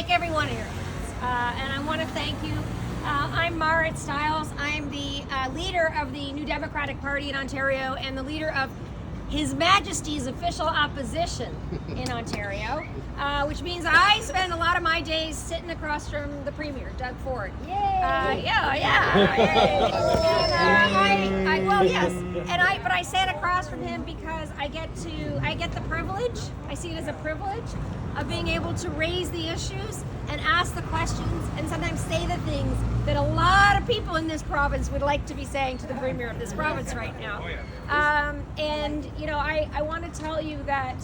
Thank everyone here, and I want to thank you. I'm Marit Stiles. I'm the leader of the New Democratic Party in Ontario and the leader of His Majesty's official opposition in Ontario, which means I spend a lot of my days sitting across from the Premier, Doug Ford. Yay! But I sat across from him because I get the privilege. I see it as a privilege of being able to raise the issues and ask the questions and sometimes say the things that a lot of people in this province would like to be saying to the Premier of this province right now. I want to tell you that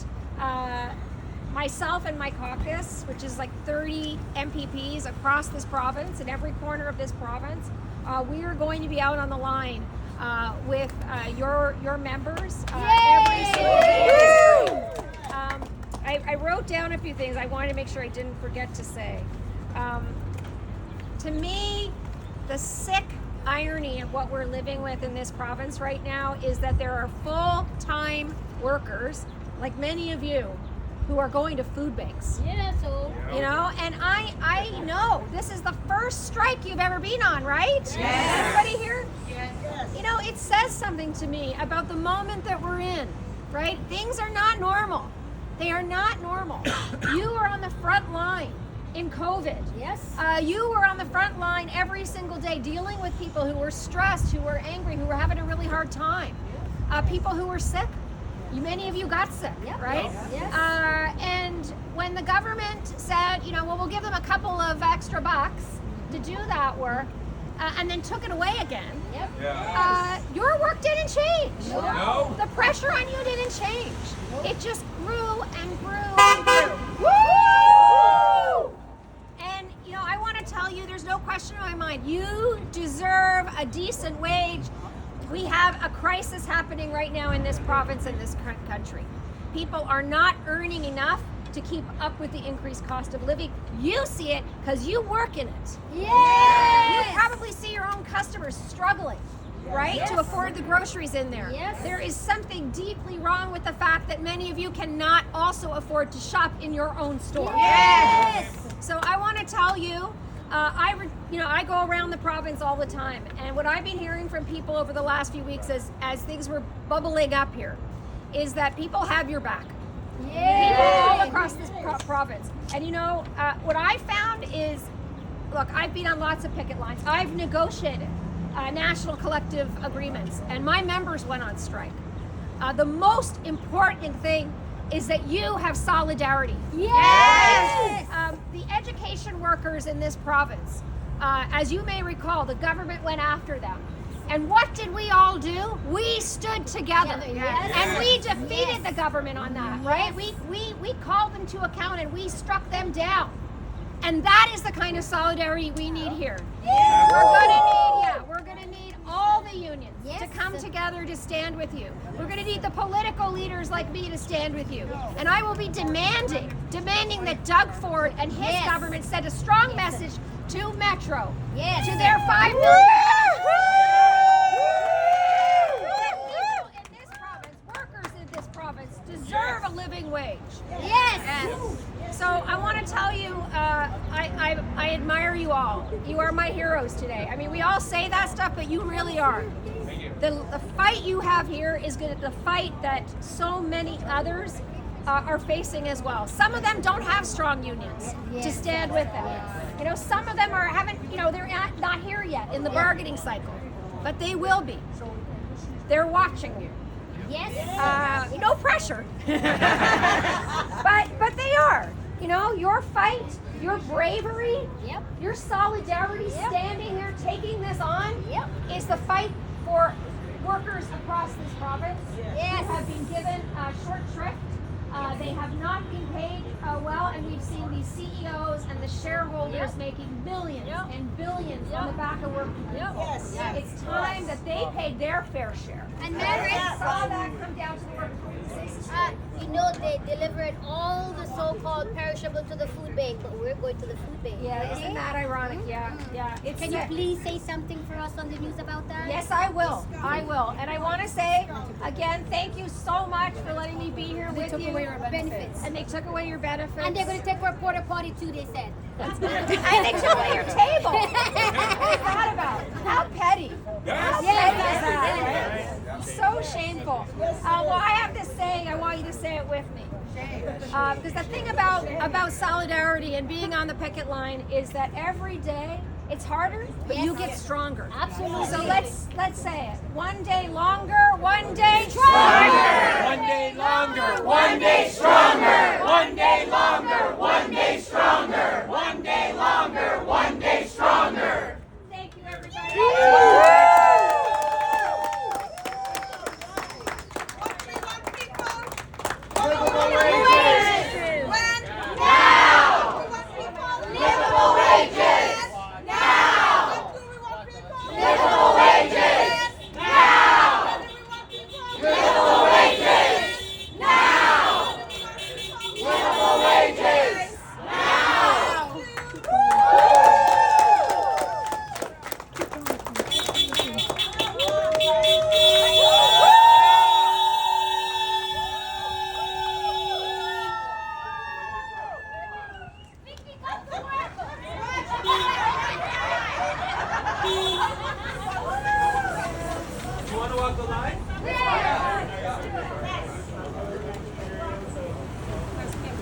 myself and my caucus, which is like 30 MPPs across this province, in every corner of this province, we are going to be out on the line with your members every single day. I wrote down a few things I wanted to make sure I didn't forget to say. To me, the sick irony of what we're living with in this province right now is that there are full-time workers, like many of you, who are going to food banks. And I know this is the first strike you've ever been on, right? Yes. Everybody here? Yes. It says something to me about the moment that we're in, right? Things are not normal. They are not normal. You are on the front line in COVID. Yes. You were on the front line every single day dealing with people who were stressed, who were angry, who were having a really hard time. People who were sick. Many of you got sick, right? Yes. And when the government said, we'll give them a couple of extra bucks to do that work, and then took it away again, your work didn't change. No. The pressure on you didn't change. It just grew and grew and grew. Woo! And, I want to tell you, there's no question in my mind, you deserve a decent wage. We have a crisis happening right now in this province and this country. People are not earning enough to keep up with the increased cost of living. You see it because you work in it. Yes. You probably see your own customers struggling, right, to afford the groceries in there. Yes. There is something deeply wrong with the fact that many of you cannot also afford to shop in your own store. Yes. So I want to tell you, I go around the province all the time, and what I've been hearing from people over the last few weeks as things were bubbling up here is that people have your back. People all across this province. And what I found is, look, I've been on lots of picket lines. I've negotiated national collective agreements, and my members went on strike. The most important thing is that you have solidarity. Yes! The education workers in this province, as you may recall, the government went after them. And what did we all do? We stood together. And we defeated the government on that, right? We called them to account and we struck them down. And that is the kind of solidarity we need here. We're gonna need all the unions to come together to stand with you. We're gonna need the political leaders like me to stand with you. And I will be demanding that Doug Ford and his government send a strong message to Metro, to their 5 million in this province, workers in this province deserve a living wage. So I want to tell you, I admire you all. You are my heroes today. I mean, we all say that stuff, but you really are. Thank you. The fight you have here is the fight that so many others are facing as well. Some of them don't have strong unions to stand with them. Some of them they're not here yet in the bargaining cycle, but they will be. They're watching you. No pressure. but they are. Your fight, your bravery, your solidarity, standing here, taking this on, is the fight for workers across this province who have been given short shrift. They have not been paid well, and we've seen these CEOs and the shareholders making millions and billions on the back of working people. It's time that they paid their fair share. And Marit, saw that come down to the workers. they delivered all the so-called perishable to the food bank, but we're going to the food bank. Isn't that ironic? Can you please say something for us on the news about that? Yes, I will. And I want to say, again, thank you so much for letting me be here with you. They took away our benefits. And they took away your benefits. And they're going to take our porta potty too, they said. I think she'll lay your table. What's that about? How petty. How petty is that, right? So shameful. Well, I have to say, I want you to say it with me. Because the thing about solidarity and being on the picket line is that every day it's harder, but you get stronger. Absolutely. So let's say it. One day longer, one day stronger. One day longer, one day stronger. One day longer, one day stronger. One day longer, one day stronger. Thank you, everybody. Livable wages. Now. Livable wages. Now. Livable wages. Now. Livable wages. Now. Livable wages. Now. You want to walk the line?